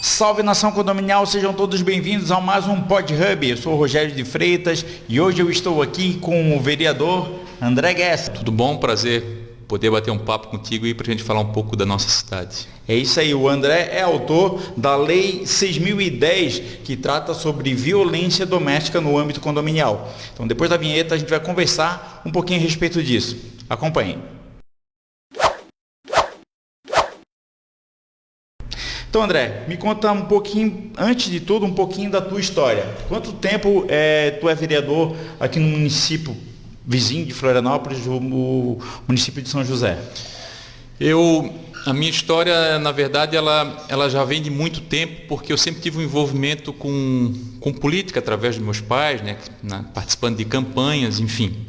Salve nação condominial, sejam todos bem-vindos a mais um Pod Hub. Eu sou o Rogério de Freitas e hoje eu estou aqui com o vereador André Guess. Tudo bom? Prazer poder bater um papo contigo e para a gente falar um pouco da nossa cidade. É isso aí, o André é autor da Lei 6.010, que trata sobre violência doméstica no âmbito condominial. Então depois da vinheta a gente vai conversar um pouquinho a respeito disso. Acompanhem. Então, André, me conta um pouquinho, antes de tudo, um pouquinho da tua história. Quanto tempo tu é vereador aqui no município vizinho de Florianópolis, o município de São José? A minha história, na verdade, ela já vem de muito tempo, porque eu sempre tive um envolvimento com política através dos meus pais, né, participando de campanhas, enfim.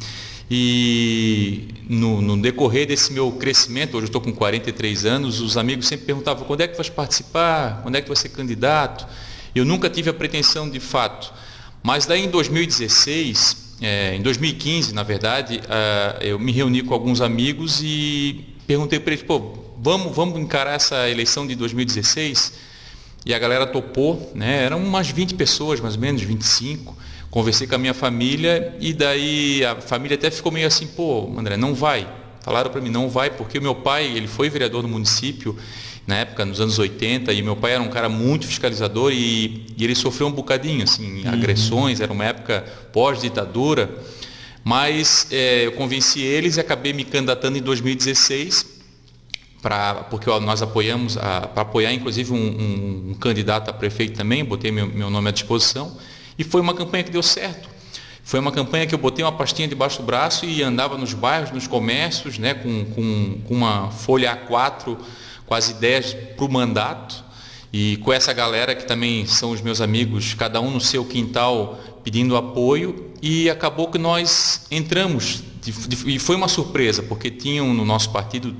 E no decorrer desse meu crescimento, hoje eu estou com 43 anos, os amigos sempre perguntavam quando é que vai participar, quando é que vai ser candidato. Eu nunca tive a pretensão de fato. Mas daí em 2016, em 2015 na verdade, eu me reuni com alguns amigos e perguntei para eles, vamos encarar essa eleição de 2016? E a galera topou, né? Eram umas 20 pessoas, mais ou menos, 25. Conversei com a minha família e daí a família até ficou meio assim, André, não vai. Falaram para mim, não vai, porque o meu pai, ele foi vereador no município, na época, nos anos 80, e meu pai era um cara muito fiscalizador e ele sofreu um bocadinho, assim, agressões, era uma época pós-ditadura, mas eu convenci eles e acabei me candidatando em 2016, porque nós apoiamos, para apoiar inclusive um candidato a prefeito também, botei meu nome à disposição, e foi uma campanha que deu certo. Foi uma campanha que eu botei uma pastinha debaixo do braço e andava nos bairros, nos comércios, né, com uma folha A4, quase 10 para o mandato, e com essa galera que também são os meus amigos, cada um no seu quintal pedindo apoio, e acabou que nós entramos, e foi uma surpresa, porque tinham no nosso partido,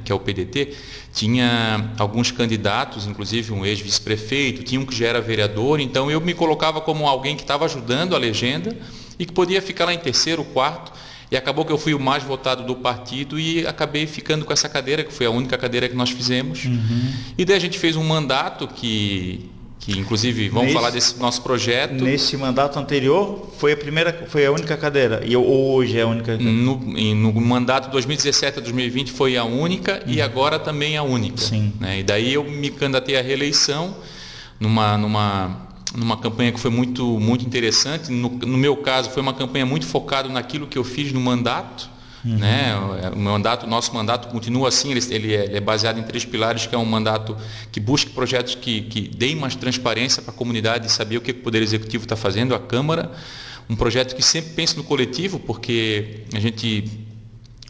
que é o PDT, tinha alguns candidatos, inclusive um ex-vice-prefeito, tinha um que já era vereador, então eu me colocava como alguém que estava ajudando a legenda e que podia ficar lá em terceiro, quarto, e acabou que eu fui o mais votado do partido e acabei ficando com essa cadeira, que foi a única cadeira que nós fizemos. E daí a gente fez um mandato que inclusive vamos falar desse nosso projeto. Nesse mandato anterior foi a única cadeira, e hoje é a única cadeira? No mandato 2017 a 2020 foi a única e agora também a única. Sim. Né? E daí eu me candidatei à reeleição numa campanha que foi muito, muito interessante. No meu caso, foi uma campanha muito focada naquilo que eu fiz no mandato. Né? O nosso mandato continua assim, ele é baseado em 3 pilares, que é um mandato que busque projetos que deem mais transparência para a comunidade saber o que o Poder Executivo está fazendo, a Câmara, um projeto que sempre pense no coletivo, porque a gente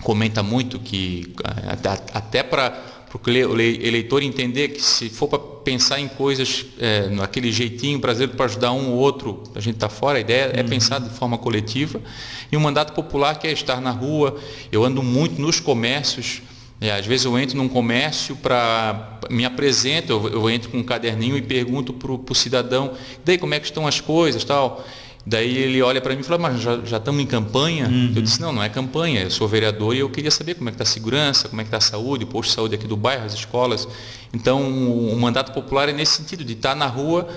comenta muito que até para o eleitor entender que se for para pensar em coisas naquele jeitinho brasileiro para ajudar um ou outro, a gente está fora, a ideia é pensar de forma coletiva. E um mandato popular que é estar na rua. Eu ando muito nos comércios, às vezes eu entro num comércio, me apresento, eu entro com um caderninho e pergunto para o cidadão, daí como é que estão as coisas, tal. Daí ele olha para mim e fala, mas já estamos em campanha? Eu disse, não é campanha, eu sou vereador e eu queria saber como é que está a segurança, como é que está a saúde, o posto de saúde aqui do bairro, as escolas. Então, o mandato popular é nesse sentido, de estar na rua,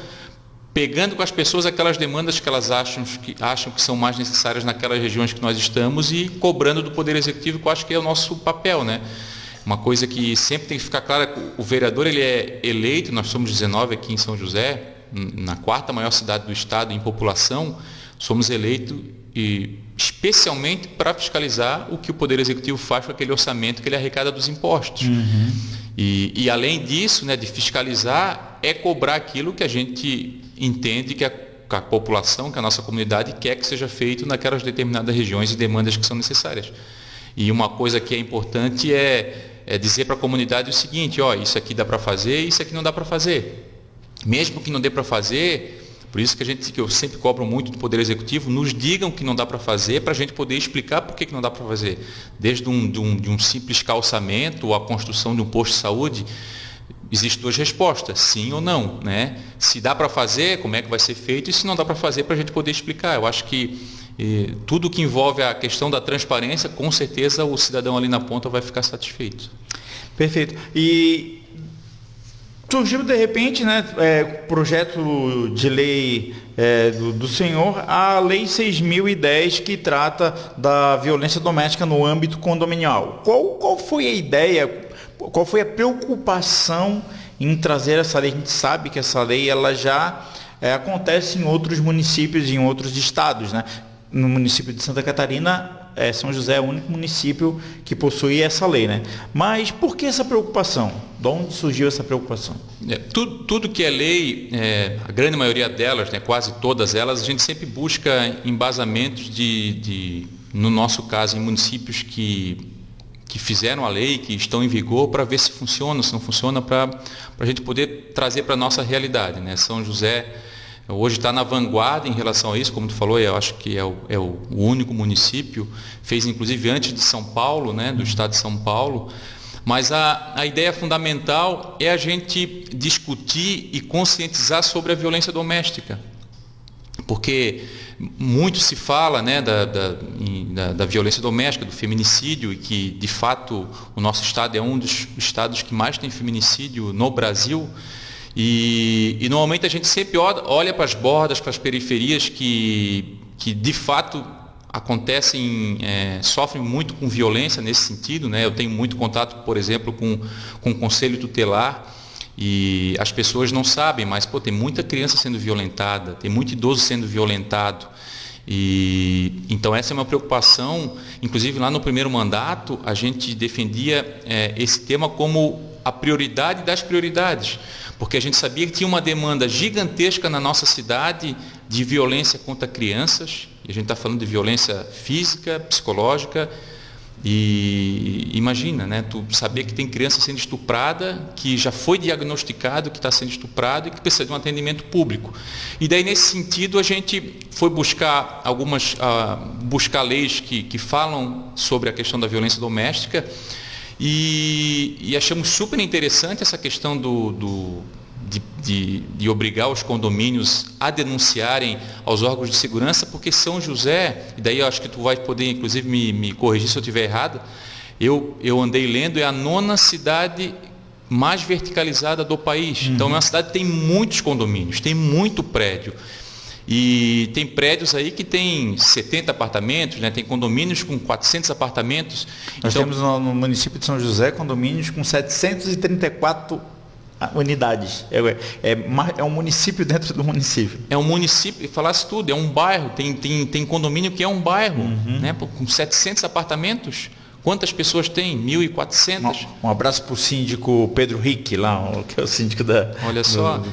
pegando com as pessoas aquelas demandas que elas acham que são mais necessárias naquelas regiões que nós estamos e cobrando do Poder Executivo, que eu acho que é o nosso papel, né? Uma coisa que sempre tem que ficar clara, o vereador ele é eleito, nós somos 19 aqui em São José, na 4ª maior cidade do estado em população, somos eleitos especialmente para fiscalizar o que o Poder Executivo faz com aquele orçamento que ele arrecada dos impostos. E além disso, né, de fiscalizar, é cobrar aquilo que a gente entende que a população, que a nossa comunidade quer que seja feito naquelas determinadas regiões e demandas que são necessárias. E uma coisa que é importante é dizer para a comunidade o seguinte, isso aqui dá para fazer, isso aqui não dá para fazer. Mesmo que não dê para fazer, por isso que eu sempre cobro muito do Poder Executivo, nos digam que não dá para fazer, para a gente poder explicar por que não dá para fazer. Desde um simples calçamento ou a construção de um posto de saúde, existem 2 respostas, sim ou não. Né? Se dá para fazer, como é que vai ser feito, e se não dá para fazer, para a gente poder explicar. Eu acho que tudo que envolve a questão da transparência, com certeza o cidadão ali na ponta vai ficar satisfeito. Perfeito. E Surgiu de repente, né, projeto de lei do senhor, a Lei 6.010, que trata da violência doméstica no âmbito condominial. Qual foi a ideia, qual foi a preocupação em trazer essa lei? A gente sabe que essa lei ela já acontece em outros municípios, em outros estados, né? No município de Santa Catarina, São José é o único município que possui essa lei, né? Mas por que essa preocupação? De onde surgiu essa preocupação? Tudo que é lei, a grande maioria delas, né, quase todas elas, a gente sempre busca embasamentos no nosso caso, em municípios que fizeram a lei, que estão em vigor, para ver se funciona, se não funciona, para a gente poder trazer para a nossa realidade, né? São José hoje está na vanguarda em relação a isso, como tu falou, eu acho que é o único município, fez inclusive antes de São Paulo, né, do estado de São Paulo, mas a ideia fundamental é a gente discutir e conscientizar sobre a violência doméstica, porque muito se fala, né, da violência doméstica, do feminicídio, e que de fato o nosso estado é um dos estados que mais tem feminicídio no Brasil. E normalmente a gente sempre olha para as bordas, para as periferias que de fato acontecem, sofrem muito com violência nesse sentido, né? Eu tenho muito contato, por exemplo, com o Conselho Tutelar, e as pessoas não sabem, mas tem muita criança sendo violentada, tem muito idoso sendo violentado. E então essa é uma preocupação. Inclusive lá no primeiro mandato a gente defendia esse tema como a prioridade das prioridades, porque a gente sabia que tinha uma demanda gigantesca na nossa cidade de violência contra crianças, e a gente está falando de violência física, psicológica, e imagina, né, tu saber que tem criança sendo estuprada, que já foi diagnosticado que está sendo estuprado e que precisa de um atendimento público. E daí nesse sentido a gente foi buscar buscar leis que falam sobre a questão da violência doméstica, e achamos super interessante essa questão de obrigar os condomínios a denunciarem aos órgãos de segurança, porque São José, e daí eu acho que tu vai poder inclusive me corrigir se eu estiver errado, eu andei lendo, é a 9ª cidade mais verticalizada do país. Então é uma cidade que tem muitos condomínios, tem muito prédio. E tem prédios aí que tem 70 apartamentos, né? Tem condomínios com 400 apartamentos. Nós temos no município de São José condomínios com 734 unidades. É um município dentro do município. É um município, falasse tudo, é um bairro. Tem condomínio que é um bairro, né? Com 700 apartamentos. Quantas pessoas tem? 1.400. Um abraço para o síndico Pedro Rick, lá, que é o síndico da... Olha só,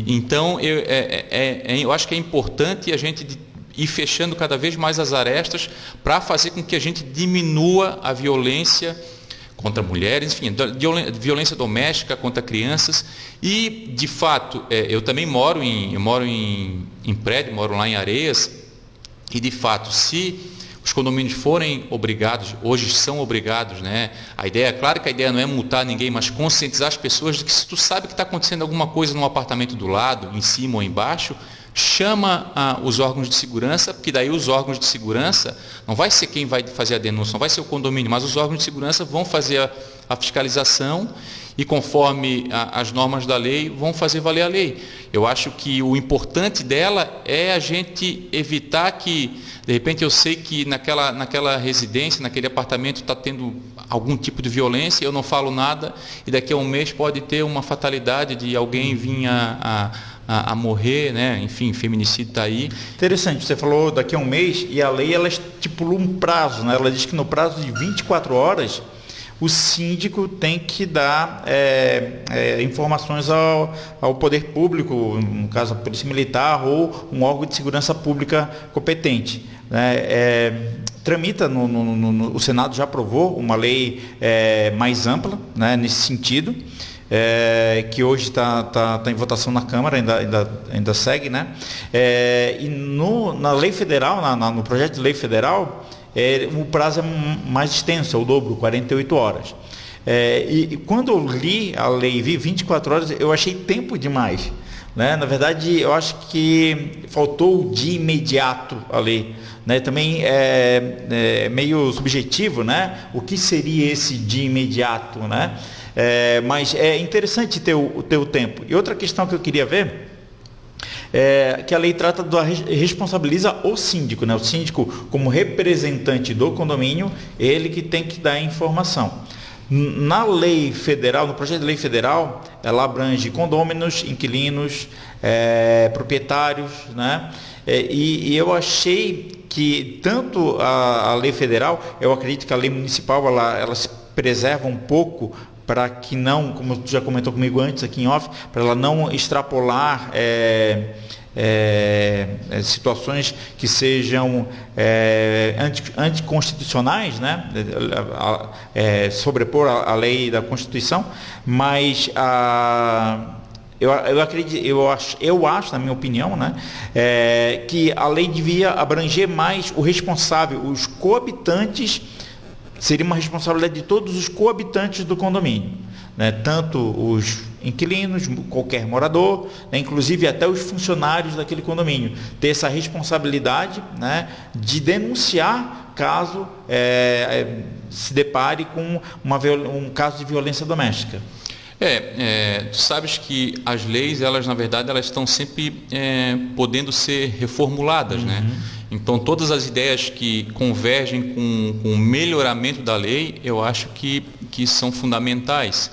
então eu acho que é importante a gente ir fechando cada vez mais as arestas para fazer com que a gente diminua a violência contra mulheres, enfim, violência doméstica contra crianças. E, de fato, eu também moro em prédio, moro lá em Areias, e, de fato, se os condomínios forem obrigados, hoje são obrigados, né? Claro que a ideia não é multar ninguém, mas conscientizar as pessoas de que se tu sabe que está acontecendo alguma coisa no apartamento do lado, em cima ou embaixo, chama os órgãos de segurança, porque daí os órgãos de segurança, não vai ser quem vai fazer a denúncia, não vai ser o condomínio, mas os órgãos de segurança vão fazer a fiscalização e, conforme as normas da lei, vão fazer valer a lei. Eu acho que o importante dela é a gente evitar que, de repente, eu sei que naquela residência, naquele apartamento está tendo algum tipo de violência, eu não falo nada, e daqui a um mês pode ter uma fatalidade de alguém vir a morrer, né? Enfim, feminicídio está aí. Interessante, você falou daqui a um mês, e a lei ela estipulou um prazo, né? Ela diz que no prazo de 24 horas o síndico tem que dar informações ao poder público, no caso a Polícia Militar ou um órgão de segurança pública competente. Tramita, o Senado já aprovou uma lei mais ampla, né, nesse sentido, que hoje está em votação na Câmara, ainda segue, né? E na lei federal, no projeto de lei federal, o prazo é mais extenso, é o dobro, 48 horas. E quando eu li a lei, vi 24 horas, eu achei tempo demais, né? Na verdade, eu acho que faltou de imediato a lei, né? Também é meio subjetivo, né? O que seria esse de imediato, né? Mas é interessante ter o tempo. E outra questão que eu queria ver é que a lei trata responsabiliza o síndico, né? O síndico, como representante do condomínio, ele que tem que dar a informação. Na lei federal, no projeto de lei federal, ela abrange condôminos, inquilinos, proprietários, né? E eu achei que tanto a lei federal, eu acredito que a lei municipal, ela se preserva um pouco para que não, como tu já comentou comigo antes aqui em off, para ela não extrapolar situações que sejam anticonstitucionais, né? Sobrepor a lei da Constituição, mas eu acho, na minha opinião, né, que a lei devia abranger mais o responsável, os coabitantes. Seria uma responsabilidade de todos os coabitantes do condomínio, né? Tanto os inquilinos, qualquer morador, né? Inclusive até os funcionários daquele condomínio, ter essa responsabilidade, né, de denunciar caso se depare com um caso de violência doméstica. Tu sabes que as leis, elas na verdade, elas estão sempre podendo ser reformuladas, né? Então, todas as ideias que convergem com o melhoramento da lei, eu acho que são fundamentais.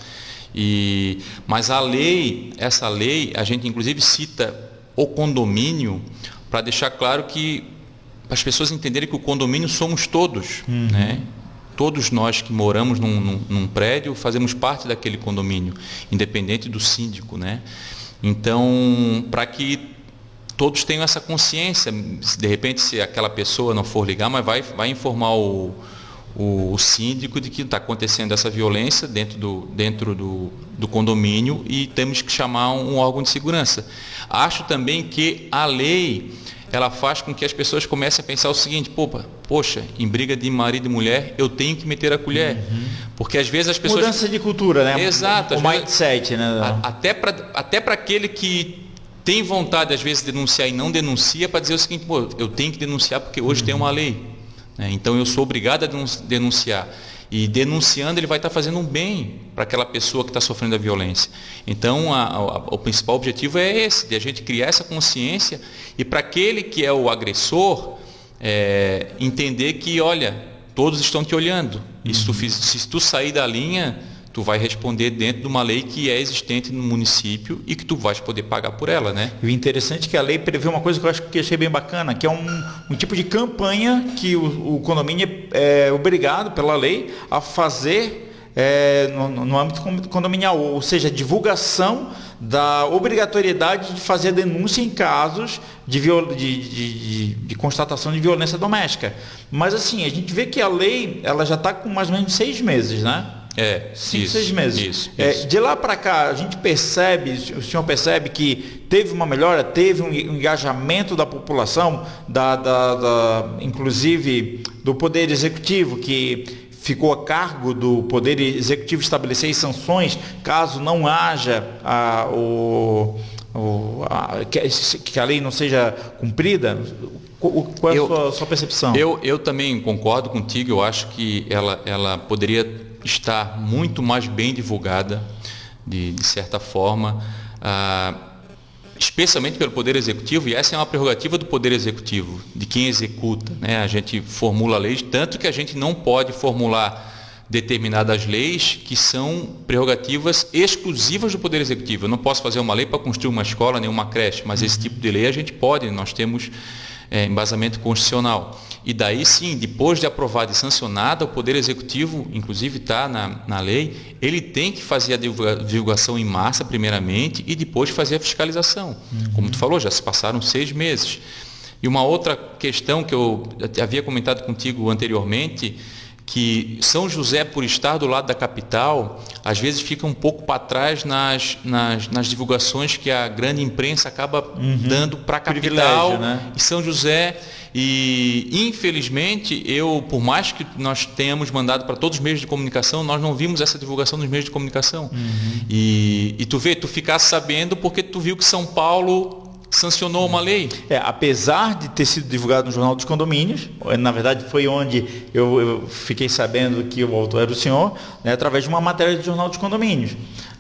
Mas essa lei, a gente inclusive cita o condomínio para deixar claro que para as pessoas entenderem que o condomínio somos todos, né? Todos nós que moramos num prédio fazemos parte daquele condomínio, independente do síndico, né? Então, para que todos tenham essa consciência, de repente, se aquela pessoa não for ligar, mas vai informar o síndico de que está acontecendo essa violência dentro do condomínio e temos que chamar um órgão de segurança. Acho também que a lei, ela faz com que as pessoas comecem a pensar o seguinte: poxa, em briga de marido e mulher, eu tenho que meter a colher. Porque às vezes as pessoas... Mudança de cultura, né? Exato. O mindset, né? Até para aquele que tem vontade, às vezes, de denunciar e não denuncia, para dizer o seguinte: eu tenho que denunciar porque hoje tem uma lei, né? Então eu sou obrigado a denunciar. E denunciando, ele vai estar fazendo um bem para aquela pessoa que está sofrendo a violência. Então, o principal objetivo é esse, de a gente criar essa consciência e para aquele que é o agressor, entender que, olha, todos estão te olhando. E se tu sair da linha, tu vai responder dentro de uma lei que é existente no município e que tu vais poder pagar por ela, né? E o interessante é que a lei prevê uma coisa que eu acho que achei bem bacana, que é um tipo de campanha que o condomínio é obrigado pela lei a fazer no âmbito condominial, ou seja, divulgação da obrigatoriedade de fazer a denúncia em casos de constatação de violência doméstica. Mas assim, a gente vê que a lei ela já está com mais ou menos 6 meses, né? 5, 6 meses. Isso. De lá para cá, a gente percebe, o senhor percebe que teve uma melhora, teve um engajamento da população, inclusive do Poder Executivo, que ficou a cargo do Poder Executivo estabelecer sanções caso não haja que a lei não seja cumprida. Qual é a sua percepção? Eu também concordo contigo, eu acho que ela poderia estar muito mais bem divulgada, de certa forma, especialmente pelo Poder Executivo, e essa é uma prerrogativa do Poder Executivo, de quem executa, né? A gente formula leis, tanto que a gente não pode formular determinadas leis que são prerrogativas exclusivas do Poder Executivo. Eu não posso fazer uma lei para construir uma escola nem uma creche, mas esse tipo de lei a gente pode, nós temos embasamento constitucional. E daí sim, depois de aprovada e sancionada, o Poder Executivo, inclusive está na lei, ele tem que fazer a divulgação em massa primeiramente e depois fazer a fiscalização. Como tu falou, já se passaram 6 meses. E uma outra questão que eu havia comentado contigo anteriormente, que São José, por estar do lado da capital, às vezes fica um pouco para trás nas divulgações que a grande imprensa acaba dando para a capital, né? E São José. E infelizmente, por mais que nós tenhamos mandado para todos os meios de comunicação, nós não vimos essa divulgação nos meios de comunicação. E tu ficasse sabendo porque tu viu que São Paulo sancionou uma lei. Apesar de ter sido divulgado no Jornal dos Condomínios, na verdade foi onde eu fiquei sabendo que o autor era o senhor, né, através de uma matéria do Jornal dos Condomínios,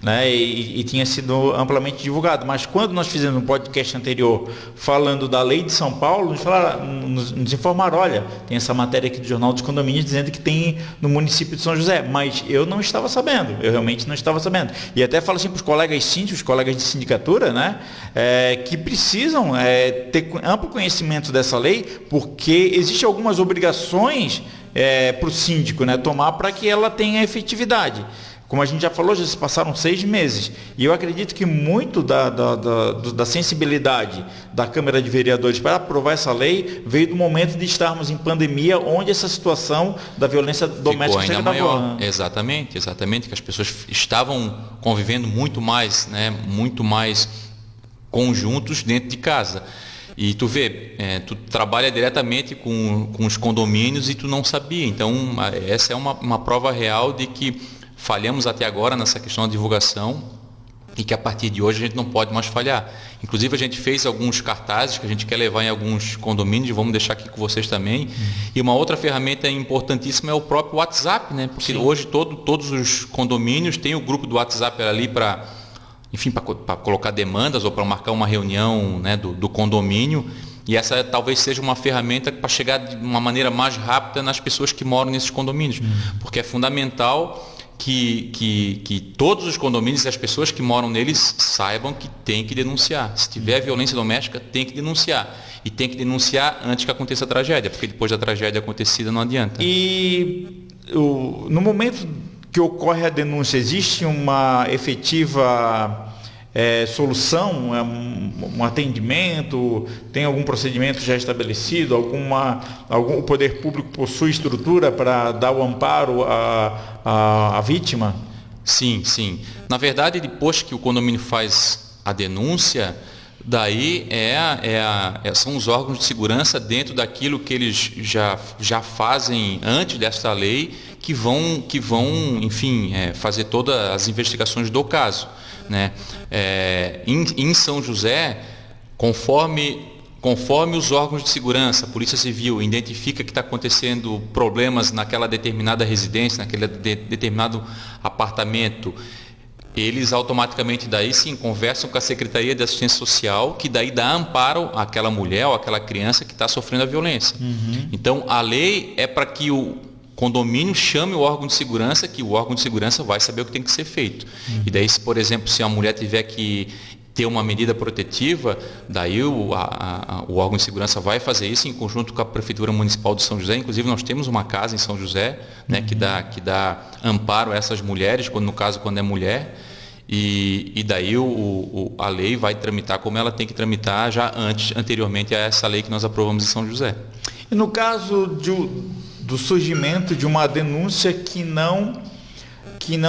né, e tinha sido amplamente divulgado. Mas quando nós fizemos um podcast anterior falando da lei de São Paulo, nos informaram, olha, tem essa matéria aqui do Jornal dos Condomínios dizendo que tem no município de São José, mas eu não estava sabendo, eu realmente não estava sabendo. E até falo assim para os colegas síndicos, os colegas de sindicatura, né, que precisam ter amplo conhecimento dessa lei, porque existem algumas obrigações para o síndico, né, tomar para que ela tenha efetividade. Como a gente já falou, já se passaram 6 meses. E eu acredito que muito da sensibilidade da Câmara de Vereadores para aprovar essa lei veio do momento de estarmos em pandemia, onde essa situação da violência doméstica ficou ainda maior. Exatamente, que as pessoas estavam convivendo muito mais, né, muito mais conjuntos dentro de casa. E tu vê, tu trabalha diretamente com os condomínios e tu não sabia. Então, essa é uma prova real de que falhamos até agora nessa questão da divulgação e que a partir de hoje a gente não pode mais falhar. Inclusive a gente fez alguns cartazes que a gente quer levar em alguns condomínios, vamos deixar aqui com vocês também. E uma outra ferramenta importantíssima é o próprio WhatsApp, né? Porque hoje todos os condomínios têm o grupo do WhatsApp ali para, enfim, para colocar demandas ou para marcar uma reunião, né, do condomínio. E essa talvez seja uma ferramenta para chegar de uma maneira mais rápida nas pessoas que moram nesses condomínios. Porque é fundamental que todos os condomínios e as pessoas que moram neles saibam que tem que denunciar. Se tiver violência doméstica, tem que denunciar. E tem que denunciar antes que aconteça a tragédia, porque depois da tragédia acontecida não adianta. E no momento que ocorre a denúncia, existe uma efetiva solução, um atendimento, tem algum procedimento já estabelecido, o poder público possui estrutura para dar o amparo à vítima? Sim. Na verdade, depois que o condomínio faz a denúncia, daí são os órgãos de segurança, dentro daquilo que eles já fazem antes desta lei, que vão enfim, fazer todas as investigações do caso. Né? Em São José, conforme os órgãos de segurança, a Polícia Civil, identifica que está acontecendo problemas naquela determinada residência, naquele determinado apartamento, eles automaticamente daí sim conversam com a Secretaria de Assistência Social, que daí dá amparo àquela mulher ou àquela criança que está sofrendo a violência. Então a lei é para que o condomínio chame o órgão de segurança, que o órgão de segurança vai saber o que tem que ser feito. E daí, por exemplo, se a mulher tiver que ter uma medida protetiva, daí o órgão de segurança vai fazer isso em conjunto com a Prefeitura Municipal de São José. Inclusive, nós temos uma casa em São José, né, que dá amparo a essas mulheres, quando é mulher. E daí a lei vai tramitar como ela tem que tramitar anteriormente a essa lei que nós aprovamos em São José. E no caso do surgimento de uma denúncia que não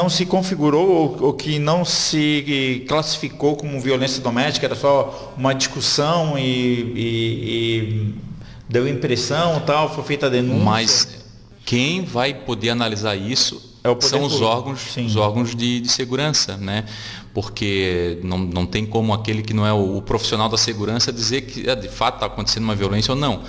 se configurou ou que não se classificou como violência doméstica, era só uma discussão e deu impressão, tal, foi feita a denúncia. Mas quem vai poder analisar isso são os órgãos de segurança, né? Porque não tem como aquele que não é o profissional da segurança dizer que de fato está acontecendo uma violência ou não.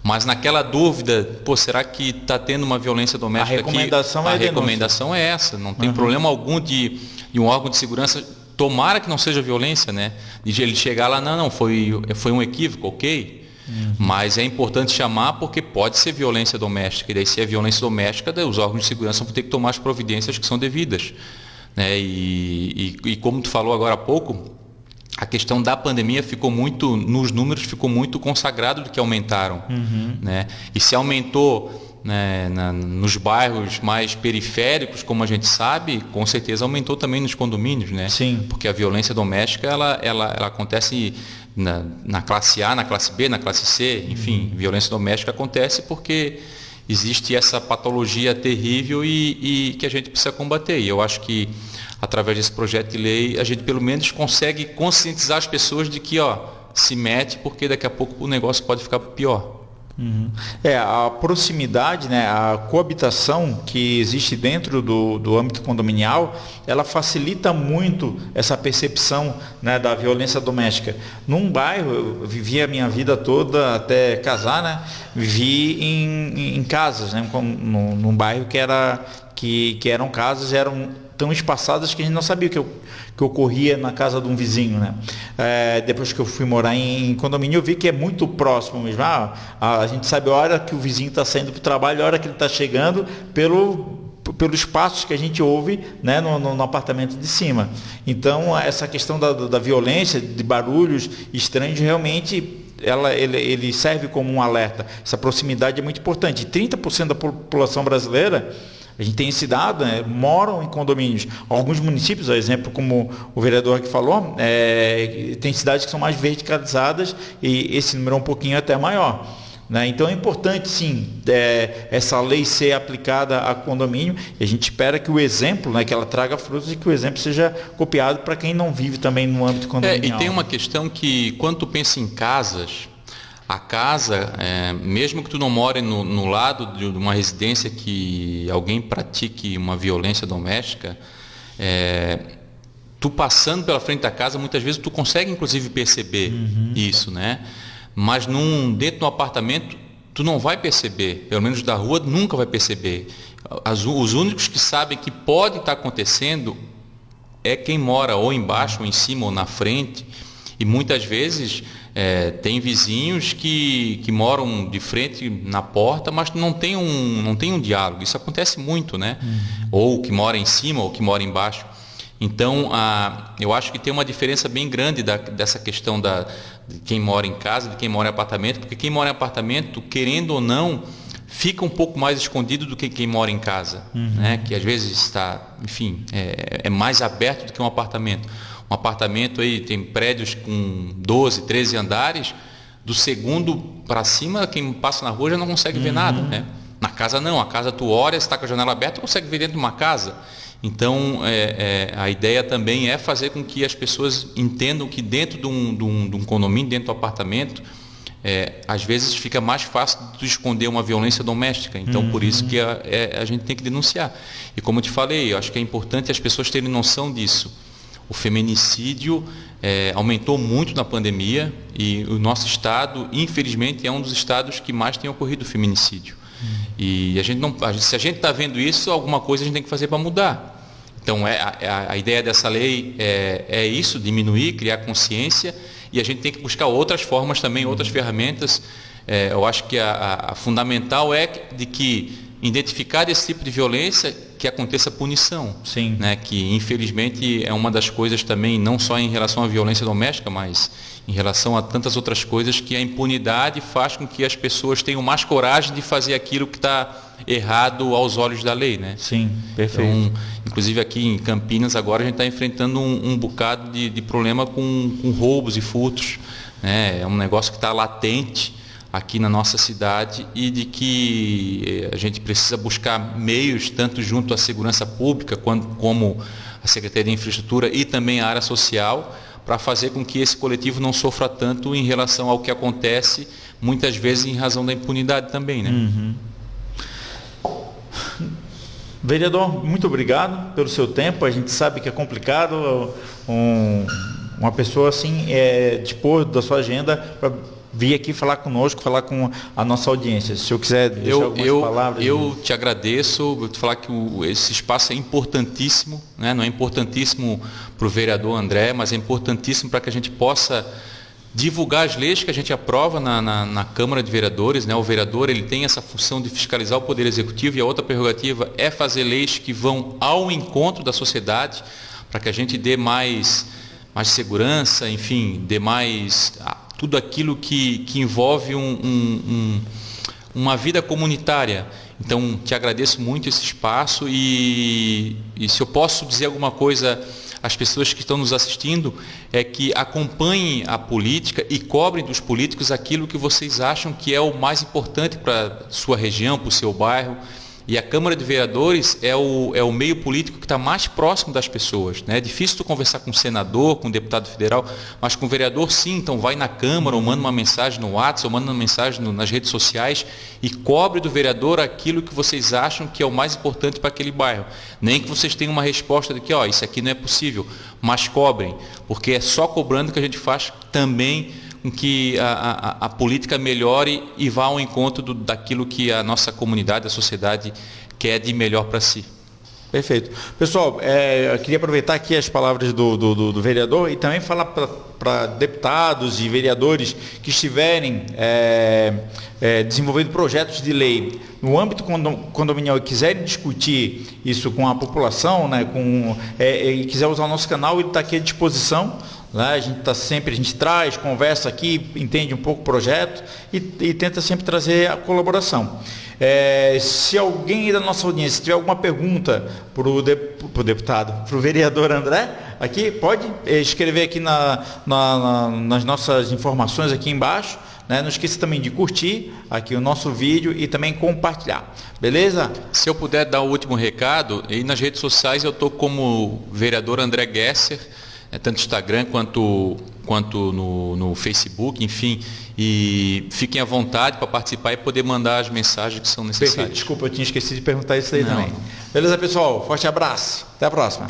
Mas naquela dúvida, será que está tendo uma violência doméstica aqui? A recomendação é essa. Não tem problema algum de um órgão de segurança, tomara que não seja violência, né? De ele chegar lá, não, foi um equívoco, ok? Mas é importante chamar porque pode ser violência doméstica. E daí, se é violência doméstica, daí os órgãos de segurança vão ter que tomar as providências que são devidas. Né? E como tu falou agora há pouco, a questão da pandemia nos números ficou muito consagrado de que aumentaram. Né? E se aumentou, né, nos bairros mais periféricos, como a gente sabe, com certeza aumentou também nos condomínios. Né? Sim. Porque a violência doméstica ela acontece na classe A, na classe B, na classe C, enfim, violência doméstica acontece porque existe essa patologia terrível e que a gente precisa combater. E eu acho que através desse projeto de lei, a gente pelo menos consegue conscientizar as pessoas de que se mete porque daqui a pouco o negócio pode ficar pior. A proximidade, né, a coabitação que existe dentro do âmbito condominial, ela facilita muito essa percepção, né, da violência doméstica. Num bairro, eu vivi a minha vida toda até casar, né, vivi em casas, né, num bairro que eram casas, eram tão espaçadas que a gente não sabia que ocorria na casa de um vizinho, né? Depois que eu fui morar em condomínio, eu vi que é muito próximo mesmo. A gente sabe a hora que o vizinho está saindo para o trabalho, a hora que ele está chegando, pelos passos que a gente ouve, né, no apartamento de cima. Então, essa questão da violência, de barulhos estranhos, realmente ele serve como um alerta. Essa proximidade é muito importante. 30% da população brasileira, a gente tem esse dado, né, moram em condomínios. Alguns municípios, por exemplo, como o vereador aqui falou, tem cidades que são mais verticalizadas e esse número é um pouquinho até maior, né? Então é importante, sim, essa lei ser aplicada a condomínio, e a gente espera que o exemplo, né, que ela traga frutos e que o exemplo seja copiado para quem não vive também no âmbito condominial. E tem uma questão que, quando tu pensa em casas, a casa, mesmo que tu não more no lado de uma residência que alguém pratique uma violência doméstica, tu passando pela frente da casa, muitas vezes tu consegue inclusive perceber isso, né? Mas dentro do apartamento, tu não vai perceber, pelo menos da rua nunca vai perceber. Os únicos que sabem que pode estar acontecendo é quem mora ou embaixo, ou em cima, ou na frente, e muitas vezes tem vizinhos que moram de frente na porta, mas não tem um diálogo. Isso acontece muito, né? Ou que mora em cima, ou que mora embaixo. Então, eu acho que tem uma diferença bem grande dessa questão de quem mora em casa, de quem mora em apartamento, porque quem mora em apartamento, querendo ou não, fica um pouco mais escondido do que quem mora em casa, né? Que às vezes está, enfim, é mais aberto do que um apartamento. Um apartamento aí tem prédios com 12, 13 andares, do segundo para cima, quem passa na rua já não consegue ver nada, né? Na casa não, a casa tu olha, se está com a janela aberta, tu consegue ver dentro de uma casa. Então, a ideia também é fazer com que as pessoas entendam que dentro de um condomínio, dentro do apartamento, às vezes fica mais fácil de esconder uma violência doméstica. Então, por isso que a gente tem que denunciar. E como eu te falei, eu acho que é importante as pessoas terem noção disso. O feminicídio aumentou muito na pandemia e o nosso estado, infelizmente, é um dos estados que mais tem ocorrido feminicídio. E se a gente está vendo isso, alguma coisa a gente tem que fazer para mudar. Então, a ideia dessa lei é isso, diminuir, criar consciência, e a gente tem que buscar outras formas também, outras ferramentas. Eu acho que a fundamental é de que identificar esse tipo de violência, que aconteça punição. Sim. Né? Que infelizmente é uma das coisas também, não só em relação à violência doméstica, mas em relação a tantas outras coisas, que a impunidade faz com que as pessoas tenham mais coragem de fazer aquilo que está errado aos olhos da lei, né? Sim, perfeito. Então, inclusive aqui em Campinas agora a gente está enfrentando um bocado de problema com roubos e furtos, né? É um negócio que está latente aqui na nossa cidade e de que a gente precisa buscar meios, tanto junto à segurança pública, como a Secretaria de Infraestrutura e também a área social, para fazer com que esse coletivo não sofra tanto em relação ao que acontece, muitas vezes em razão da impunidade também, né? Vereador, muito obrigado pelo seu tempo. A gente sabe que é complicado uma pessoa assim dispor da sua agenda para vir aqui falar conosco, falar com a nossa audiência. Se eu quiser deixar algumas palavras. Eu te agradeço, vou te falar que esse espaço é importantíssimo, né? Não é importantíssimo para o vereador André, mas é importantíssimo para que a gente possa divulgar as leis que a gente aprova na Câmara de Vereadores, né? O vereador ele tem essa função de fiscalizar o Poder Executivo, e a outra prerrogativa é fazer leis que vão ao encontro da sociedade, para que a gente dê mais segurança, enfim, dê mais tudo aquilo que envolve uma vida comunitária. Então, te agradeço muito esse espaço e se eu posso dizer alguma coisa às pessoas que estão nos assistindo, é que acompanhem a política e cobrem dos políticos aquilo que vocês acham que é o mais importante para a sua região, para o seu bairro. E a Câmara de Vereadores é o meio político que está mais próximo das pessoas. Né? É difícil tu conversar com um senador, com um deputado federal, mas com o vereador sim, então vai na Câmara, ou manda uma mensagem no WhatsApp, ou manda uma mensagem nas redes sociais e cobre do vereador aquilo que vocês acham que é o mais importante para aquele bairro. Nem que vocês tenham uma resposta de que isso aqui não é possível, mas cobrem, porque é só cobrando que a gente faz também com que a política melhore e vá ao encontro daquilo que a nossa comunidade, a sociedade quer de melhor para si. Perfeito. Pessoal, eu queria aproveitar aqui as palavras do vereador e também falar para deputados e vereadores que estiverem desenvolvendo projetos de lei no âmbito condominial e quiserem discutir isso com a população, né, e quiser usar o nosso canal, ele está aqui à disposição. A gente está sempre, a gente traz, conversa aqui, entende um pouco o projeto e tenta sempre trazer a colaboração. Se alguém da nossa audiência tiver alguma pergunta para o deputado, para o vereador André, aqui pode escrever aqui nas nossas informações aqui embaixo. Né? Não esqueça também de curtir aqui o nosso vídeo e também compartilhar. Beleza? Se eu puder dar o último recado, e nas redes sociais eu estou como vereador André Gesser, tanto no Instagram quanto no Facebook, enfim, e fiquem à vontade para participar e poder mandar as mensagens que são necessárias. Perfeito. Desculpa, eu tinha esquecido de perguntar isso aí também. Beleza, pessoal? Forte abraço. Até a próxima.